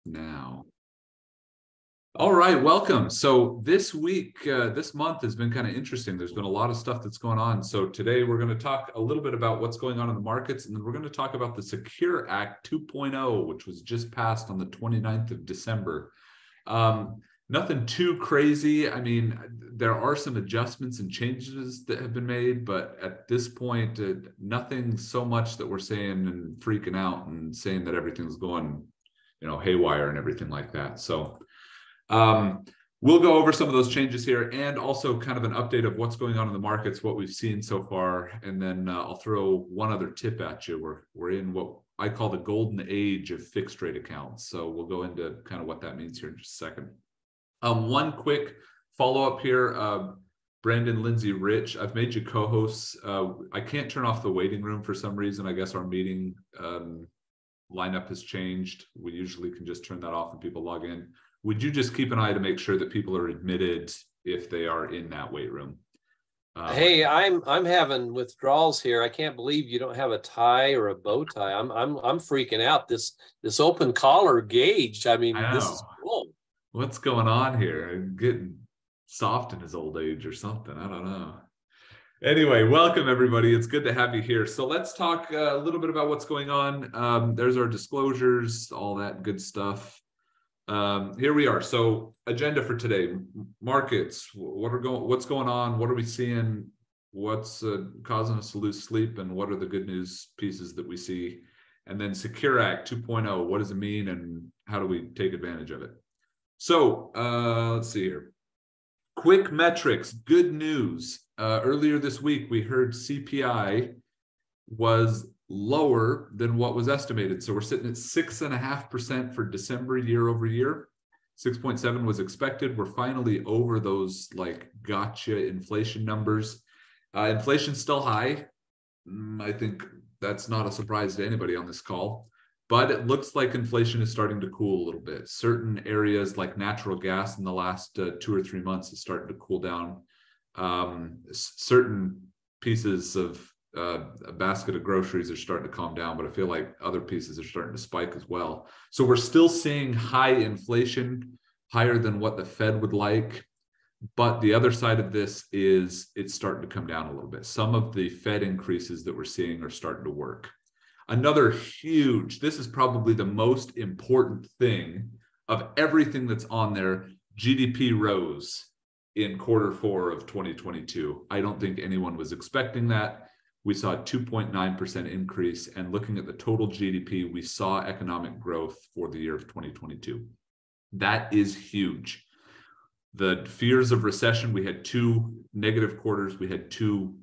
now. All right, welcome. So this week, this month has been kind of interesting. There's been a lot of stuff that's going on. So today we're going to talk a little bit about what's going on in the markets, and then we're going to talk about the Secure Act 2.0, which was just passed on the 29th of December. Nothing too crazy. I mean, there are some adjustments and changes that have been made, but at this point, nothing so much that we're saying and freaking out and saying that everything's going, haywire and everything like that. So we'll go over some of those changes here and also kind of an update of what's going on in the markets, what we've seen so far. And then I'll throw one other tip at you. We're in what I call the golden age of fixed rate accounts. So we'll go into kind of what that means here in just a second. One quick follow-up here. Brandon, Lindsay, Rich, I've made you co-hosts. I can't turn off the waiting room for some reason. I guess our meeting lineup has changed. We usually can just turn that off when people log in. Would you just keep an eye to make sure that people are admitted if they are in that wait room? Hey, I'm having withdrawals here. I can't believe you don't have a tie or a bow tie. I'm freaking out. This open collar gauge. I mean, this is cool. What's going on here? Getting soft in his old age or something. I don't know. Anyway, welcome everybody. It's good to have you here. So let's talk a little bit about what's going on. There's our disclosures, all that good stuff. Here we are. So agenda for today: markets. What's going on? What are we seeing? What's causing us to lose sleep? And what are the good news pieces that we see? And then Secure Act 2.0. What does it mean, and how do we take advantage of it? So let's see here. Quick metrics, good news. Earlier this week, we heard CPI was lower than what was estimated. So we're sitting at 6.5% for December year over year. 6.7 was expected. We're finally over those gotcha inflation numbers. Inflation's still high. I think that's not a surprise to anybody on this call. But it looks like inflation is starting to cool a little bit. Certain areas like natural gas in the last 2 or 3 months is starting to cool down. Certain pieces of a basket of groceries are starting to calm down, but I feel like other pieces are starting to spike as well. So we're still seeing high inflation, higher than what the Fed would like. But the other side of this is it's starting to come down a little bit. Some of the Fed increases that we're seeing are starting to work. Another huge, this is probably the most important thing of everything that's on there, GDP rose in Q4 of 2022. I don't think anyone was expecting that. We saw a 2.9% increase, and looking at the total GDP, we saw economic growth for the year of 2022. That is huge. The fears of recession, we had 2 negative quarters, we had 2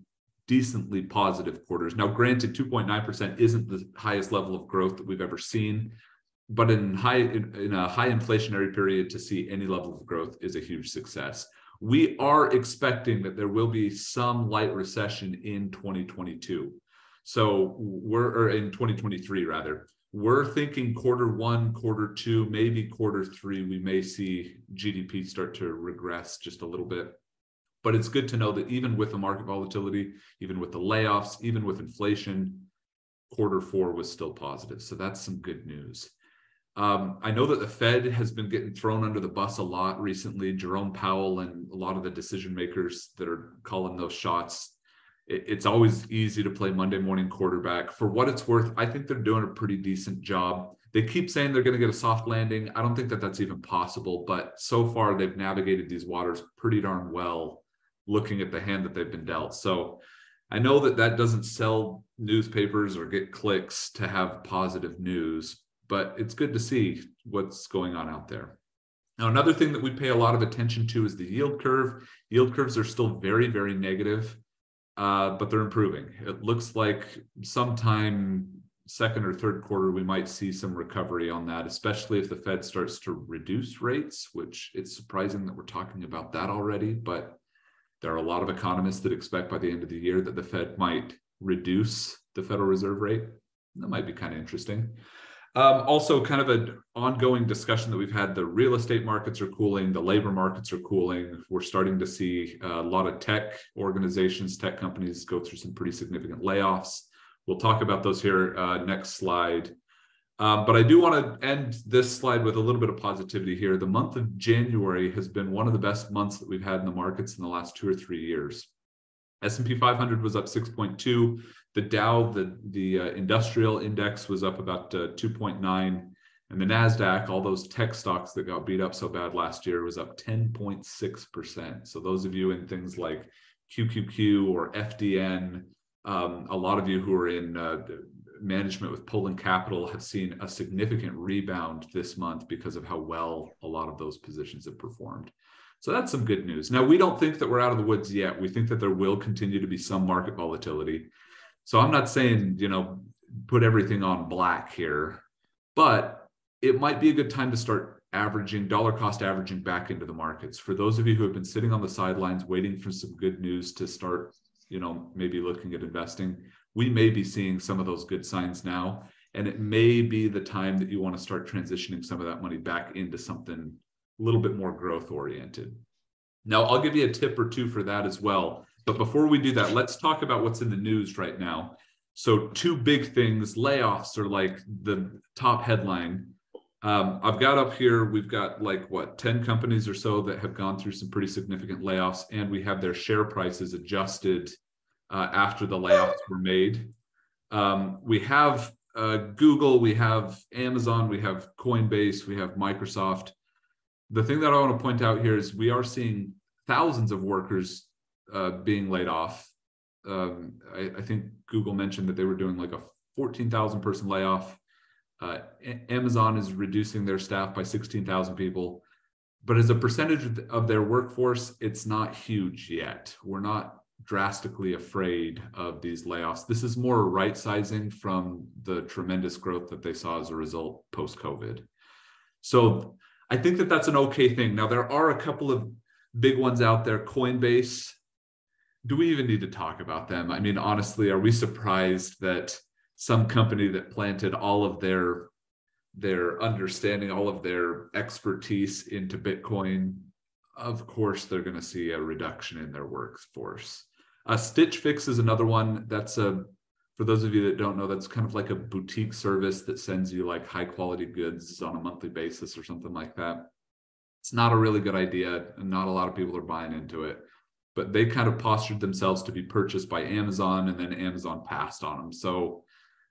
decently positive quarters. Now, granted, 2.9% isn't the highest level of growth that we've ever seen, but in a high inflationary period, to see any level of growth is a huge success. We are expecting that there will be some light recession in 2022. So or in 2023 rather. We're thinking Q1, Q2, maybe Q3, we may see GDP start to regress just a little bit. But it's good to know that even with the market volatility, even with the layoffs, even with inflation, Q4 was still positive. So that's some good news. I know that the Fed has been getting thrown under the bus a lot recently. Jerome Powell and a lot of the decision makers that are calling those shots. It's always easy to play Monday morning quarterback. For what it's worth, I think they're doing a pretty decent job. They keep saying they're going to get a soft landing. I don't think that that's even possible, but so far they've navigated these waters pretty darn well, looking at the hand that they've been dealt. So I know that that doesn't sell newspapers or get clicks to have positive news, but it's good to see what's going on out there. Now, another thing that we pay a lot of attention to is the yield curve. Yield curves are still very, very negative, but they're improving. It looks like sometime second or third quarter, we might see some recovery on that, especially if the Fed starts to reduce rates, which it's surprising that we're talking about that already, but there are a lot of economists that expect by the end of the year that the Fed might reduce the Federal Reserve rate. That might be kind of interesting. Also, kind of an ongoing discussion that we've had, the real estate markets are cooling, the labor markets are cooling. We're starting to see a lot of tech organizations, tech companies go through some pretty significant layoffs. We'll talk about those here next slide. But I do want to end this slide with a little bit of positivity here. The month of January has been one of the best months that we've had in the markets in the last 2 or 3 years. S&P 500 was up 6.2. The Dow, the industrial index, was up about 2.9. And the NASDAQ, all those tech stocks that got beat up so bad last year, was up 10.6%. So those of you in things like QQQ or FDN, a lot of you who are in management with Poland Capital have seen a significant rebound this month because of how well a lot of those positions have performed. So that's some good news. Now, we don't think that we're out of the woods yet. We think that there will continue to be some market volatility. So I'm not saying, you know, put everything on black here, but it might be a good time to start averaging, dollar cost averaging back into the markets. For those of you who have been sitting on the sidelines waiting for some good news to start, you know, maybe looking at investing, we may be seeing some of those good signs now. And it may be the time that you want to start transitioning some of that money back into something a little bit more growth oriented. Now, I'll give you a tip or two for that as well. But before we do that, let's talk about what's in the news right now. So 2 big things. Layoffs are like the top headline. I've got up here, we've got like 10 companies or so that have gone through some pretty significant layoffs, and we have their share prices adjusted after the layoffs were made. We have Google, we have Amazon, we have Coinbase, we have Microsoft. The thing that I want to point out here is we are seeing thousands of workers being laid off. I think Google mentioned that they were doing like a 14,000 person layoff. Amazon is reducing their staff by 16,000 people, but as a percentage of their workforce, it's not huge yet. We're not drastically afraid of these layoffs. This is more right sizing from the tremendous growth that they saw as a result post-COVID. So I think that that's an okay thing. Now, there are a couple of big ones out there. Coinbase, do we even need to talk about them? I mean, honestly, are we surprised that some company that planted all of their understanding, all of their expertise into Bitcoin, of course, they're going to see a reduction in their workforce. Stitch Fix is another one. That's for those of you that don't know, that's kind of like a boutique service that sends you like high quality goods on a monthly basis or something like that. It's not a really good idea, and not a lot of people are buying into it. But they kind of postured themselves to be purchased by Amazon, and then Amazon passed on them. So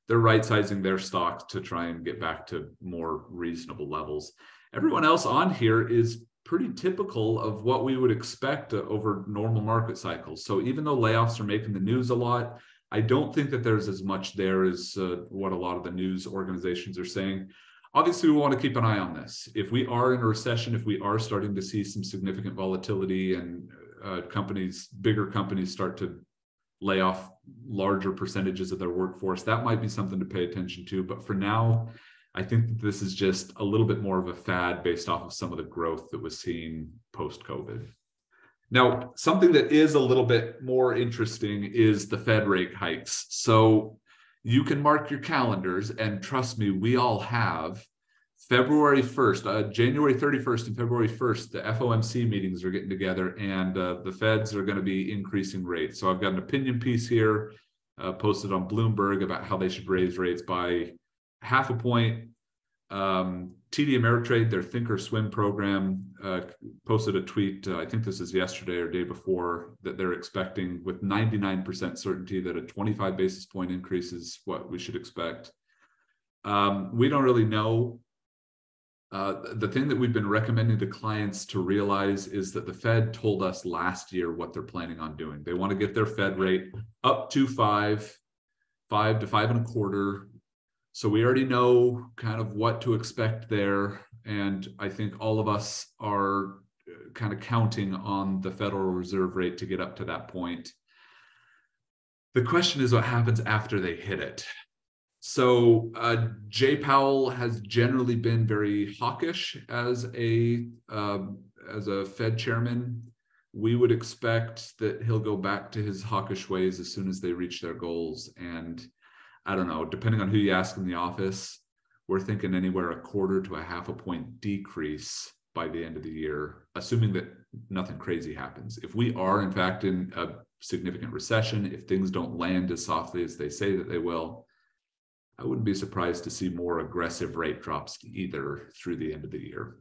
they're right-sizing their stock to try and get back to more reasonable levels. Everyone else on here is pretty typical of what we would expect over normal market cycles. So even though layoffs are making the news a lot, I don't think that there's as much there as what a lot of the news organizations are saying. Obviously, we want to keep an eye on this. If we are in a recession, if we are starting to see some significant volatility and bigger companies start to lay off larger percentages of their workforce, that might be something to pay attention to. But for now, I think that this is just a little bit more of a fad based off of some of the growth that was seen post-COVID. Now, something that is a little bit more interesting is the Fed rate hikes. So you can mark your calendars, and trust me, we all have. February 1st, January 31st and February 1st, the FOMC meetings are getting together, and the Feds are going to be increasing rates. So I've got an opinion piece here posted on Bloomberg about how they should raise rates by 0.5 point. TD Ameritrade, their Think or Swim program, posted a tweet, I think this is yesterday or day before, that they're expecting with 99% certainty that a 25 basis point increase is what we should expect. We don't really know. The thing that we've been recommending to clients to realize is that the Fed told us last year what they're planning on doing. They want to get their Fed rate up to 5 to 5.25. So we already know kind of what to expect there. And I think all of us are kind of counting on the Federal Reserve rate to get up to that point. The question is what happens after they hit it. So Jay Powell has generally been very hawkish as a Fed chairman. We would expect that he'll go back to his hawkish ways as soon as they reach their goals. And I don't know, depending on who you ask in the office, we're thinking anywhere 1/4 to 0.5 point decrease by the end of the year, assuming that nothing crazy happens. If we are in fact in a significant recession, if things don't land as softly as they say that they will, I wouldn't be surprised to see more aggressive rate drops either through the end of the year.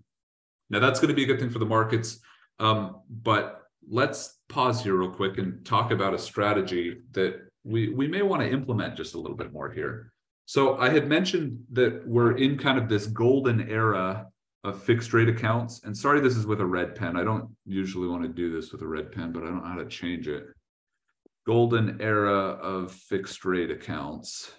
Now, that's going to be a good thing for the markets. But let's pause here real quick and talk about a strategy that we may want to implement just a little bit more here. So I had mentioned that we're in kind of this golden era of fixed rate accounts. And sorry, this is with a red pen. I don't usually want to do this with a red pen, but I don't know how to change it. Golden era of fixed rate accounts.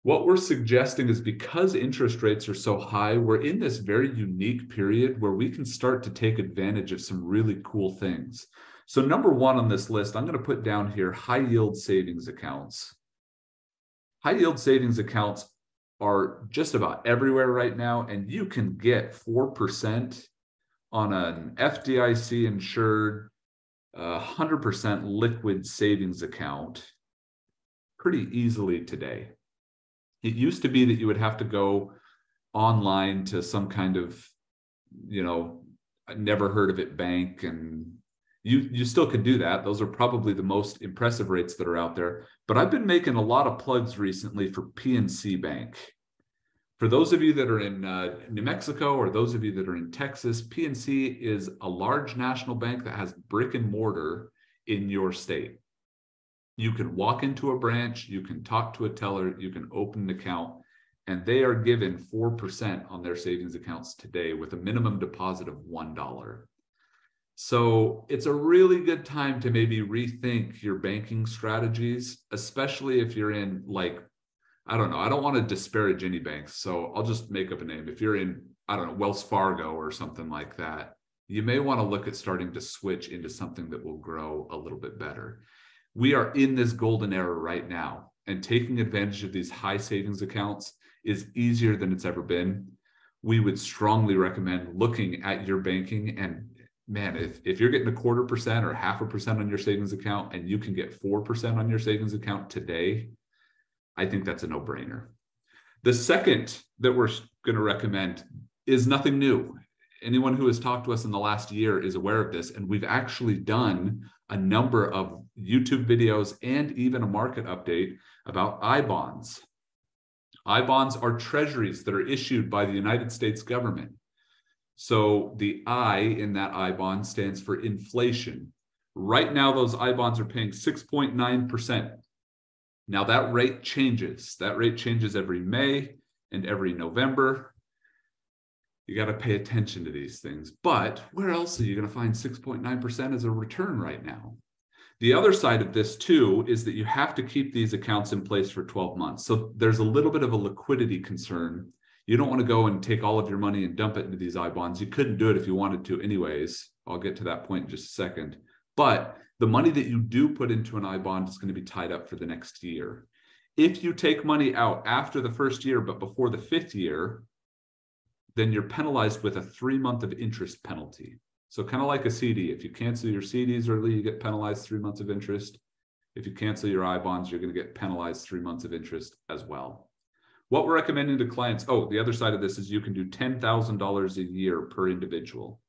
What we're suggesting is, because interest rates are so high, we're in this very unique period where we can start to take advantage of some really cool things. So number one on this list, I'm going to put down here high yield savings accounts. High yield savings accounts are just about everywhere right now, and you can get 4% on an FDIC insured 100% liquid savings account pretty easily today. It used to be that you would have to go online to some kind of, never heard of it bank, and you still can do that. Those are probably the most impressive rates that are out there. But I've been making a lot of plugs recently for PNC Bank. For those of you that are in New Mexico, or those of you that are in Texas, PNC is a large national bank that has brick and mortar in your state. You can walk into a branch, you can talk to a teller, you can open an account, and they are given 4% on their savings accounts today with a minimum deposit of $1. So it's a really good time to maybe rethink your banking strategies, especially if you're in, I don't know, I don't want to disparage any banks, so I'll just make up a name. If you're in, I don't know, Wells Fargo or something like that, you may want to look at starting to switch into something that will grow a little bit better. We are in this golden era right now, and taking advantage of these high savings accounts is easier than it's ever been. We would strongly recommend looking at your banking, and man, if you're getting 0.25% or 0.5% on your savings account and you can get 4% on your savings account today, I think that's a no-brainer. The second that we're going to recommend is nothing new. Anyone who has talked to us in the last year is aware of this, and we've actually done a number of YouTube videos and even a market update about I-bonds. I-bonds are treasuries that are issued by the United States government. So the I in that I-bond stands for inflation. Right now, those I-bonds are paying 6.9%. Now that rate changes. That rate changes every May and every November. You got to pay attention to these things. But where else are you going to find 6.9% as a return right now? The other side of this too is that you have to keep these accounts in place for 12 months. So there's a little bit of a liquidity concern. You don't want to go and take all of your money and dump it into these I-bonds. You couldn't do it if you wanted to anyways. I'll get to that point in just a second. But the money that you do put into an I-bond is going to be tied up for the next year. If you take money out after the first year, but before the 5th year, then you're penalized with a 3-month of interest penalty. So kind of like a CD. If you cancel your CDs early, you get penalized 3 months of interest. If you cancel your I-bonds, you're going to get penalized 3 months of interest as well. What we're recommending to clients, the other side of this is you can do $10,000 a year per individual.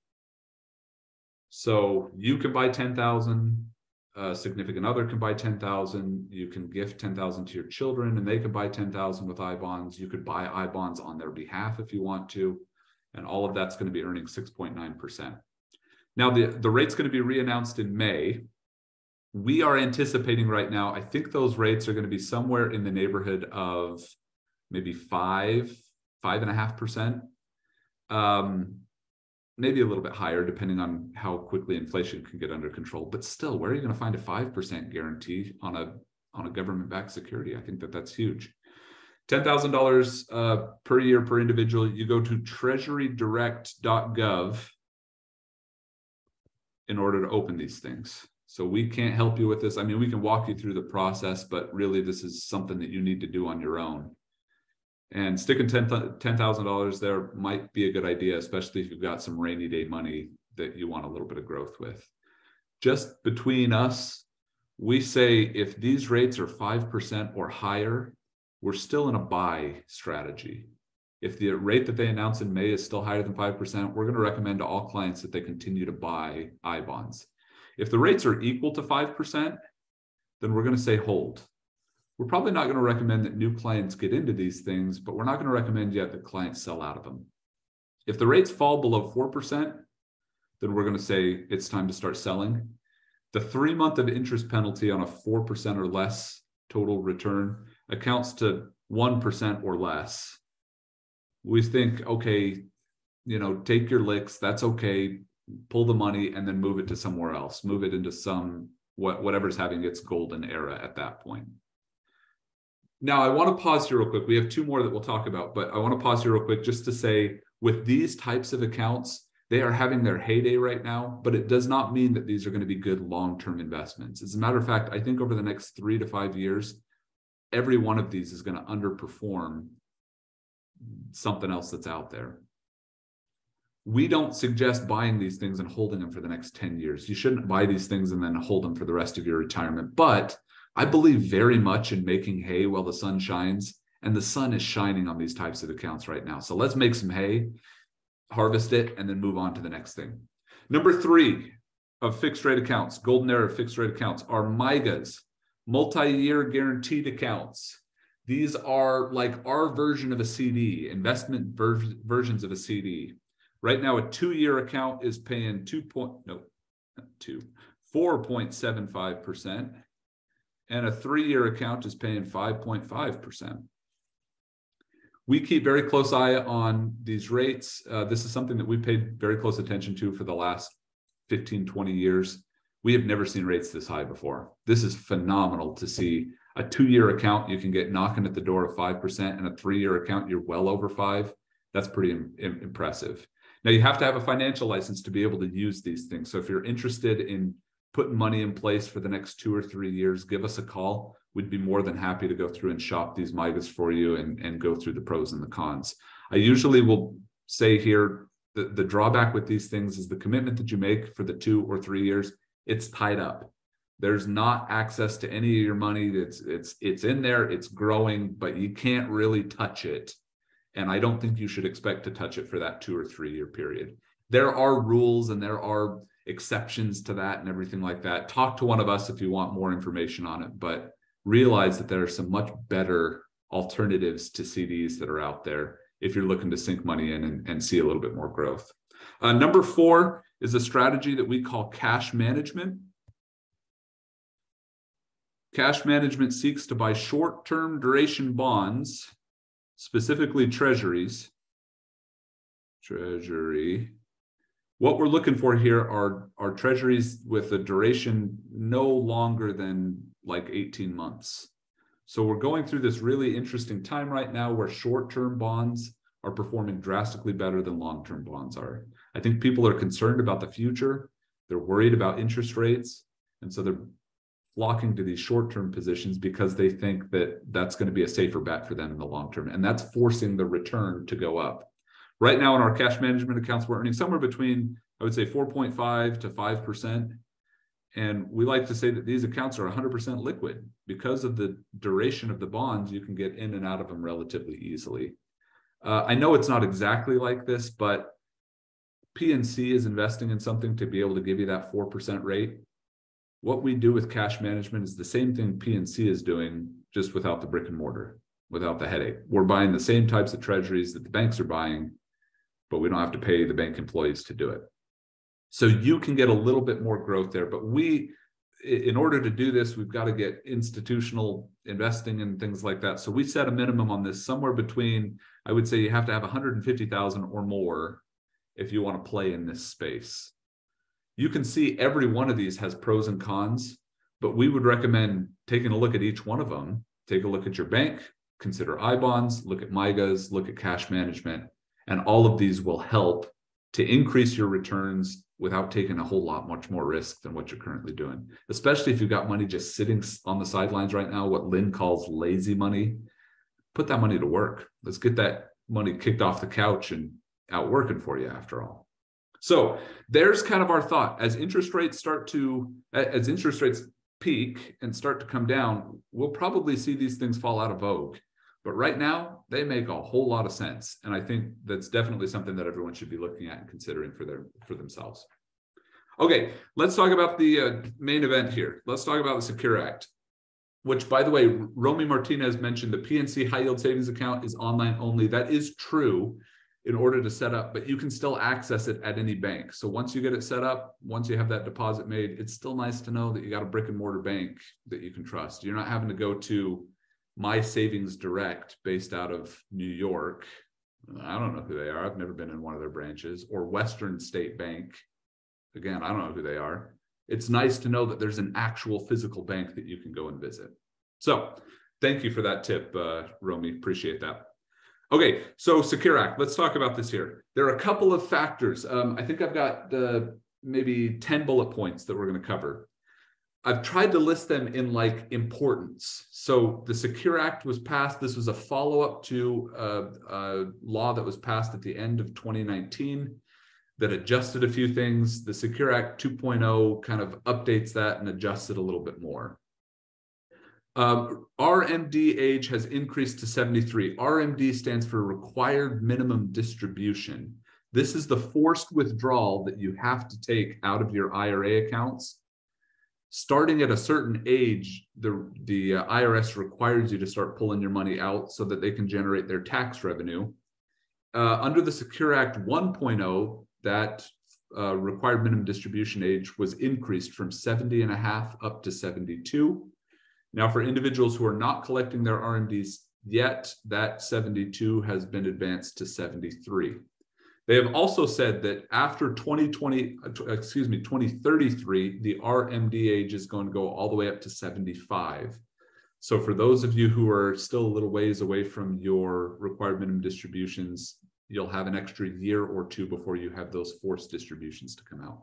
So you can buy 10,000, a significant other can buy 10,000. You can gift 10,000 to your children and they can buy 10,000 with I-bonds. You could buy I-bonds on their behalf if you want to. And all of that's going to be earning 6.9%. Now the rate's going to be reannounced in May. We are anticipating right now, I think those rates are going to be somewhere in the neighborhood of maybe 5.5%. Maybe a little bit higher depending on how quickly inflation can get under control. But still, where are you going to find a 5% guarantee on a government-backed security? I think that's huge. $10,000 per year per individual. You go to treasurydirect.gov in order to open these things. So we can't help you with this. I mean, we can walk you through the process, but really this is something that you need to do on your own. And sticking $10,000 there might be a good idea, especially if you've got some rainy day money that you want a little bit of growth with. Just between us, we say if these rates are 5% or higher, we're still in a buy strategy. If the rate that they announce in May is still higher than 5%, we're going to recommend to all clients that they continue to buy I-bonds. If the rates are equal to 5%, then we're going to say hold. we're probably not going to recommend that new clients get into these things, but we're not going to recommend yet that clients sell out of them. If the rates fall below 4%, then we're going to say it's time to start selling. The 3-month of interest penalty on a 4% or less total return accounts to 1% or less. We think, okay, take your licks, that's okay, pull the money and then move it to somewhere else, move it into whatever's having its golden era at that point. Now, I want to pause here real quick. We have 2 more that we'll talk about, but I want to pause here real quick just to say, with these types of accounts, they are having their heyday right now, but it does not mean that these are going to be good long-term investments. As a matter of fact, I think over the next 3 to 5 years, every one of these is going to underperform something else that's out there. We don't suggest buying these things and holding them for the next 10 years. You shouldn't buy these things and then hold them for the rest of your retirement. But I believe very much in making hay while the sun shines, and the sun is shining on these types of accounts right now. So let's make some hay, harvest it, and then move on to the next thing. Number 3 of fixed rate accounts, golden era of fixed rate accounts, are MYGAs, multi-year guaranteed accounts. These are like our version of a CD, investment versions of a CD. Right now, a 2-year account is paying 4.75%, and a 3-year account is paying 5.5%. We keep very close eye on these rates. This is something that we paid very close attention to for the last 15, 20 years. We have never seen rates this high before. This is phenomenal to see. A 2-year account, you can get knocking at the door of 5%, and a 3-year account, you're well over 5%. That's pretty impressive. Now, you have to have a financial license to be able to use these things. So if you're interested in putting money in place for the next 2 or 3 years, give us a call. We'd be more than happy to go through and shop these MYGAs for you and go through the pros and the cons. I usually will say here, the drawback with these things is the commitment that you make for the 2 or 3 years, it's tied up. There's not access to any of your money. It's in there, it's growing, but you can't really touch it. And I don't think you should expect to touch it for that 2 or 3 year period. There are rules and there are exceptions to that and everything like that. Talk to one of us if you want more information on it, but realize that there are some much better alternatives to CDs that are out there if you're looking to sink money in and see a little bit more growth. Number 4 is a strategy that we call cash management. Cash management seeks to buy short-term duration bonds, specifically treasuries. What we're looking for here are treasuries with a duration no longer than like 18 months. So we're going through this really interesting time right now where short-term bonds are performing drastically better than long-term bonds are. I think people are concerned about the future. They're worried about interest rates. And so they're flocking to these short-term positions because they think that that's going to be a safer bet for them in the long term. And that's forcing the return to go up. Right now in our cash management accounts, we're earning somewhere between, I would say, 4.5 to 5%. And we like to say that these accounts are 100% liquid. Because of the duration of the bonds, you can get in and out of them relatively easily. I know it's not exactly like this, but PNC is investing in something to be able to give you that 4% rate. What we do with cash management is the same thing PNC is doing, just without the brick and mortar, without the headache. We're buying the same types of treasuries that the banks are buying, but we don't have to pay the bank employees to do it. So you can get a little bit more growth there. But in order to do this, we've got to get institutional investing and things like that. So we set a minimum on this somewhere between, I would say you have to have 150,000 or more if you want to play in this space. You can see every one of these has pros and cons, but we would recommend taking a look at each one of them. Take a look at your bank, consider I-bonds, look at MYGAs, look at cash management, and all of these will help to increase your returns without taking a whole lot much more risk than what you're currently doing, especially if you've got money just sitting on the sidelines right now, what Lynn calls lazy money. Put that money to work. Let's get that money kicked off the couch and out working for you after all. So there's kind of our thought. As interest rates peak and start to come down, we'll probably see these things fall out of vogue. But right now, they make a whole lot of sense. And I think that's definitely something that everyone should be looking at and considering for themselves. Okay, let's talk about the main event here. Let's talk about the Secure Act. which, by the way, Romy Martinez mentioned the PNC high yield savings account is online only. That is true in order to set up, but you can still access it at any bank. So once you get it set up, once you have that deposit made, it's still nice to know that you got a brick and mortar bank that you can trust. You're not having to go to My Savings Direct based out of New York. I don't know who they are. I've never been in one of their branches, or Western State Bank. Again, I don't know who they are. It's nice to know that there's an actual physical bank that you can go and visit. So thank you for that tip, Romy. Appreciate that. Okay, so Secure Act. Let's talk about this here. There are a couple of factors. I think I've got maybe 10 bullet points that we're going to cover. I've tried to list them in like importance. So the Secure Act was passed. This was a follow-up to a law that was passed at the end of 2019 that adjusted a few things. The Secure Act 2.0 kind of updates that and adjusts it a little bit more. RMD age has increased to 73. RMD stands for required minimum distribution. This is the forced withdrawal that you have to take out of your IRA accounts. Starting at a certain age, the IRS requires you to start pulling your money out so that they can generate their tax revenue. Under the Secure Act 1.0, that required minimum distribution age was increased from 70 and a half up to 72. Now, for individuals who are not collecting their RMDs yet, that 72 has been advanced to 73. They have also said that after 2033, the RMD age is going to go all the way up to 75. So for those of you who are still a little ways away from your required minimum distributions, you'll have an extra year or two before you have those forced distributions to come out.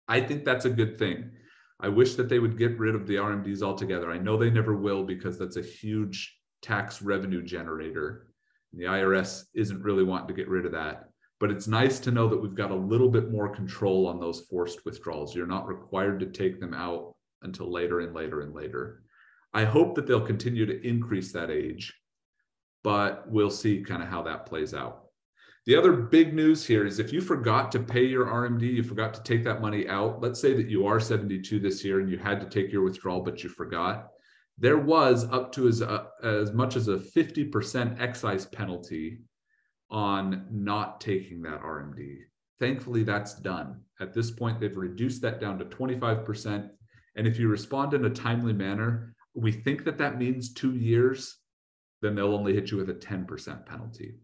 I think that's a good thing. I wish that they would get rid of the RMDs altogether. I know they never will because that's a huge tax revenue generator. The IRS isn't really wanting to get rid of that. But it's nice to know that we've got a little bit more control on those forced withdrawals. You're not required to take them out until later and later and later. I hope that they'll continue to increase that age, but we'll see kind of how that plays out. The other big news here is if you forgot to pay your RMD, you forgot to take that money out, let's say that you are 72 this year and you had to take your withdrawal, but you forgot, there was up to as much as a 50% excise penalty on not taking that RMD. Thankfully, that's done. At this point, they've reduced that down to 25%. And if you respond in a timely manner, we think that that means 2 years, then they'll only hit you with a 10% penalty.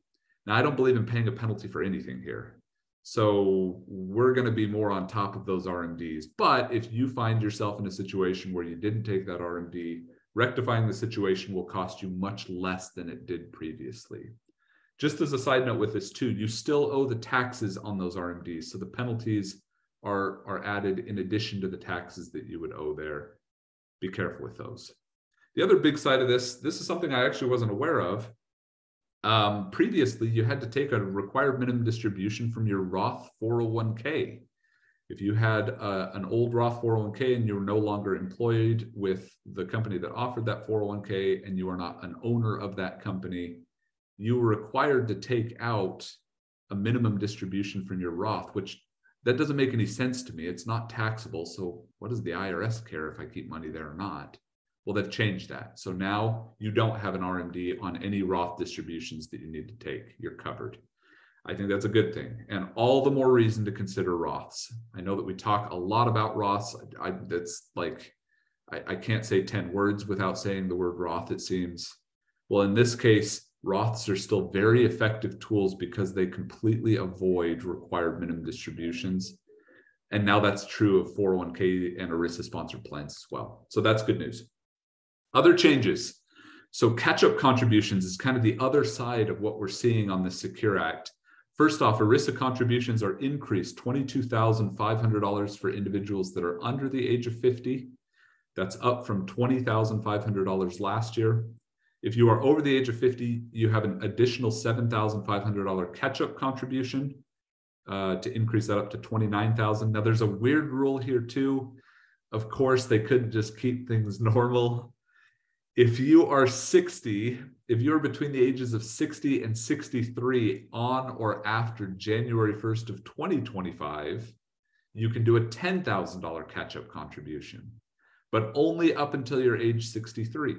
Now, I don't believe in paying a penalty for anything here. So we're going to be more on top of those RMDs. But if you find yourself in a situation where you didn't take that RMD, rectifying the situation will cost you much less than it did previously. Just as a side note with this too, you still owe the taxes on those RMDs. So the penalties are added in addition to the taxes that you would owe there. Be careful with those. The other big side of this is something I actually wasn't aware of. Previously, you had to take a required minimum distribution from your Roth 401k. If you had an old Roth 401k and you were no longer employed with the company that offered that 401k and you are not an owner of that company, you were required to take out a minimum distribution from your Roth, which that doesn't make any sense to me. It's not taxable. So what does the IRS care if I keep money there or not? Well, they've changed that. So now you don't have an RMD on any Roth distributions that you need to take. You're covered. I think that's a good thing. And all the more reason to consider Roths. I know that we talk a lot about Roths. I can't say 10 words without saying the word Roth, it seems. Well, in this case, Roths are still very effective tools because they completely avoid required minimum distributions. And now that's true of 401k and ERISA sponsored plans as well. So that's good news. Other changes. So catch-up contributions is kind of the other side of what we're seeing on the Secure Act. First off, ERISA contributions are increased $22,500 for individuals that are under the age of 50. That's up from $20,500 last year. If you are over the age of 50, you have an additional $7,500 catch-up contribution to increase that up to $29,000. Now, there's a weird rule here too. Of course, they couldn't just keep things normal. If you are 60, if you're between the ages of 60 and 63 on or after January 1st of 2025, you can do a $10,000 catch-up contribution. but only up until you're age 63.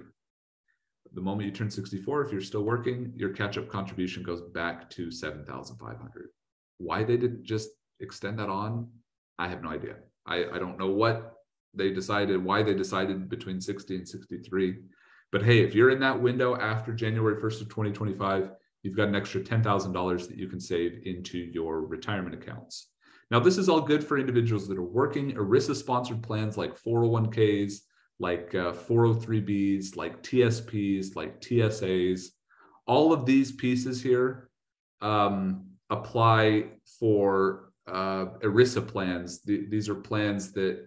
The moment you turn 64, if you're still working, your catch-up contribution goes back to $7,500. Why they didn't just extend that on, I have no idea. I don't know what they decided, why they decided between 60 and 63. But hey, if you're in that window after January 1st of 2025, you've got an extra $10,000 that you can save into your retirement accounts. Now, this is all good for individuals that are working. ERISA-sponsored plans like 401ks, like 403bs, like TSPs, like TSAs. All of these pieces here apply for ERISA plans. These are plans that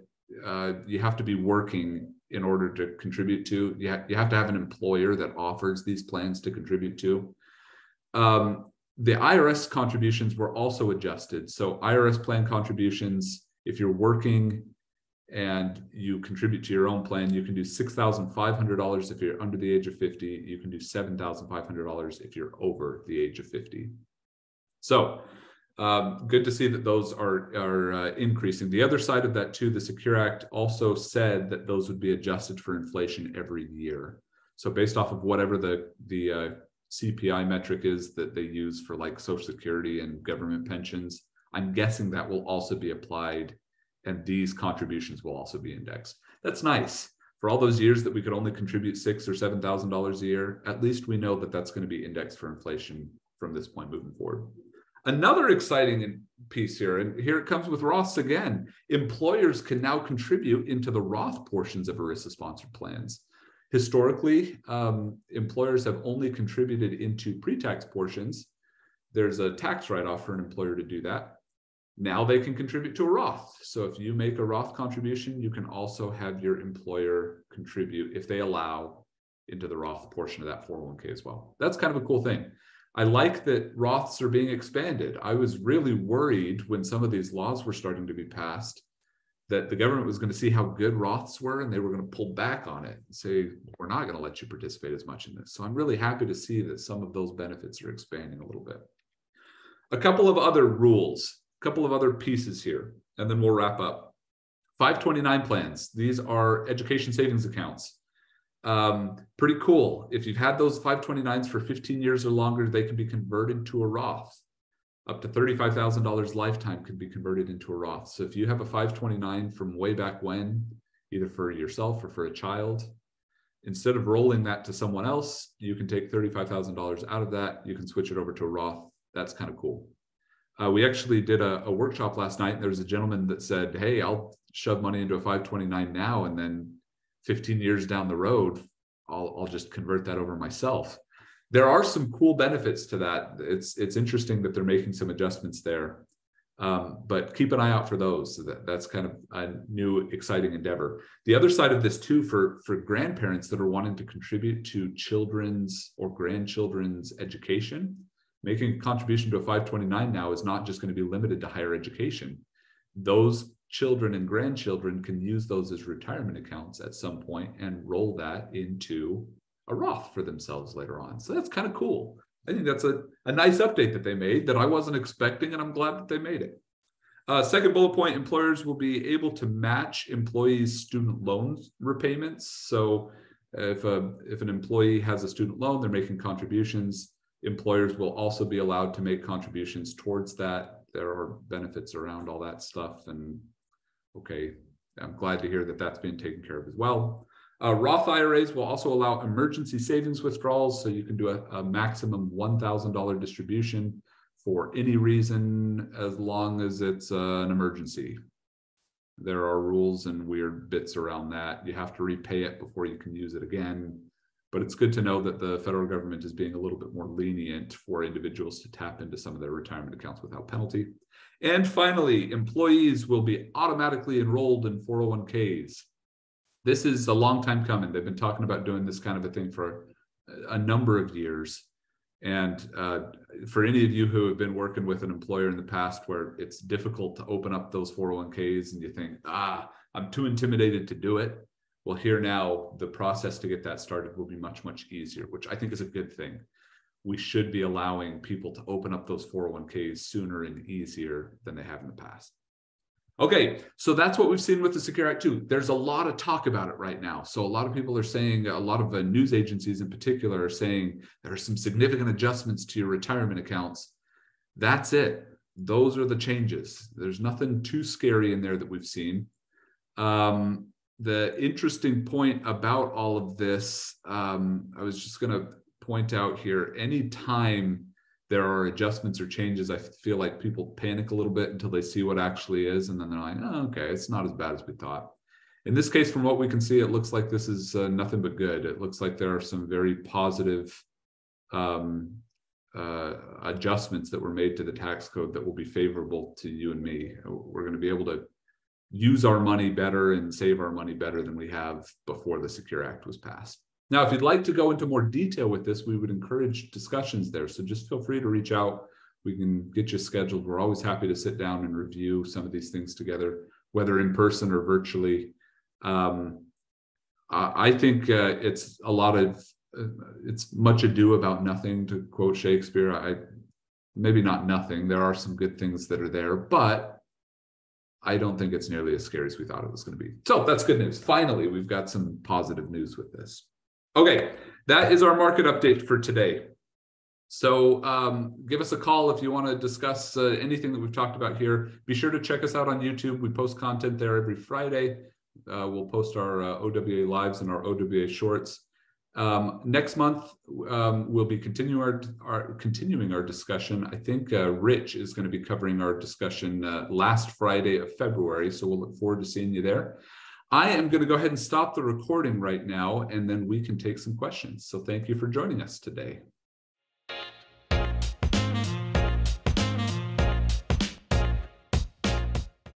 you have to be working in order to contribute to. You have to have an employer that offers these plans to contribute to. The IRS contributions were also adjusted. So IRS plan contributions, if you're working and you contribute to your own plan, you can do $6,500 if you're under the age of 50. You can do $7,500 if you're over the age of 50. So good to see that those are increasing. The other side of that too, the Secure Act also said that those would be adjusted for inflation every year. So based off of whatever the CPI metric is that they use for like Social Security and government pensions, I'm guessing that will also be applied, and these contributions will also be indexed. That's nice. For all those years that we could only contribute $6,000 or $7,000 a year, at least we know that that's going to be indexed for inflation from this point moving forward. Another exciting piece here, and here it comes with Roths again. Employers can now contribute into the Roth portions of ERISA-sponsored plans. Historically, employers have only contributed into pre-tax portions. There's a tax write-off for an employer to do that. Now they can contribute to a Roth. So if you make a Roth contribution, you can also have your employer contribute, if they allow, into the Roth portion of that 401k as well. That's kind of a cool thing. I like that Roths are being expanded. I was really worried when some of these laws were starting to be passed that the government was going to see how good Roths were and they were going to pull back on it and say, we're not going to let you participate as much in this. So I'm really happy to see that some of those benefits are expanding a little bit. A couple of other rules, a couple of other pieces here, and then we'll wrap up. 529 plans. These are education savings accounts. Pretty cool. If you've had those 529s for 15 years or longer, they can be converted to a Roth. Up to $35,000 lifetime can be converted into a Roth. So if you have a 529 from way back when, either for yourself or for a child, instead of rolling that to someone else, you can take $35,000 out of that. You can switch it over to a Roth. That's kind of cool. We actually did a workshop last night, and there was a gentleman that said, hey, I'll shove money into a 529 now, and then 15 years down the road, I'll just convert that over myself. There are some cool benefits to that. It's interesting that they're making some adjustments there, but keep an eye out for those. That's kind of a new, exciting endeavor. The other side of this too, for grandparents that are wanting to contribute to children's or grandchildren's education, making a contribution to a 529 now is not just going to be limited to higher education. Those children and grandchildren can use those as retirement accounts at some point and roll that into a Roth for themselves later on. So that's kind of cool. I think that's a nice update that they made that I wasn't expecting, and I'm glad that they made it. Second bullet point, employers will be able to match employees' student loan repayments. So if an employee has a student loan, they're making contributions, employers will also be allowed to make contributions towards that. There are benefits around all that stuff. And okay, I'm glad to hear that that's being taken care of as well. Roth IRAs will also allow emergency savings withdrawals. So you can do a maximum $1,000 distribution for any reason, as long as it's an emergency. There are rules and weird bits around that. You have to repay it before you can use it again. But it's good to know that the federal government is being a little bit more lenient for individuals to tap into some of their retirement accounts without penalty. And finally, employees will be automatically enrolled in 401ks. This is a long time coming. They've been talking about doing this kind of a thing for a number of years. And for any of you who have been working with an employer in the past where it's difficult to open up those 401ks and you think, I'm too intimidated to do it. Well, here now, the process to get that started will be much, much easier, which I think is a good thing. We should be allowing people to open up those 401ks sooner and easier than they have in the past. Okay, so that's what we've seen with the Secure Act 2. There's a lot of talk about it right now. So a lot of people are saying, a lot of news agencies in particular are saying there are some significant adjustments to your retirement accounts. That's it. Those are the changes. There's nothing too scary in there that we've seen. The interesting point about all of this, I was just going to point out here, anytime there are adjustments or changes, I feel like people panic a little bit until they see what actually is. And then they're like, oh, okay, it's not as bad as we thought. In this case, from what we can see, it looks like this is nothing but good. It looks like there are some very positive adjustments that were made to the tax code that will be favorable to you and me. We're going to be able to use our money better and save our money better than we have before the Secure Act was passed. Now, if you'd like to go into more detail with this, we would encourage discussions there. So just feel free to reach out. We can get you scheduled. We're always happy to sit down and review some of these things together, whether in person or virtually. I think it's a lot of, it's much ado about nothing, to quote Shakespeare. Maybe not nothing. There are some good things that are there, but I don't think it's nearly as scary as we thought it was going to be. So that's good news. Finally, we've got some positive news with this. Okay, that is our market update for today. So give us a call if you want to discuss anything that we've talked about here. Be sure to check us out on YouTube. We post content there every Friday. We'll post our OWA lives and our OWA shorts. Next month, we'll be continuing our discussion. I think Rich is going to be covering our discussion last Friday of February, so we'll look forward to seeing you there. I am going to go ahead and stop the recording right now, and then we can take some questions. So thank you for joining us today.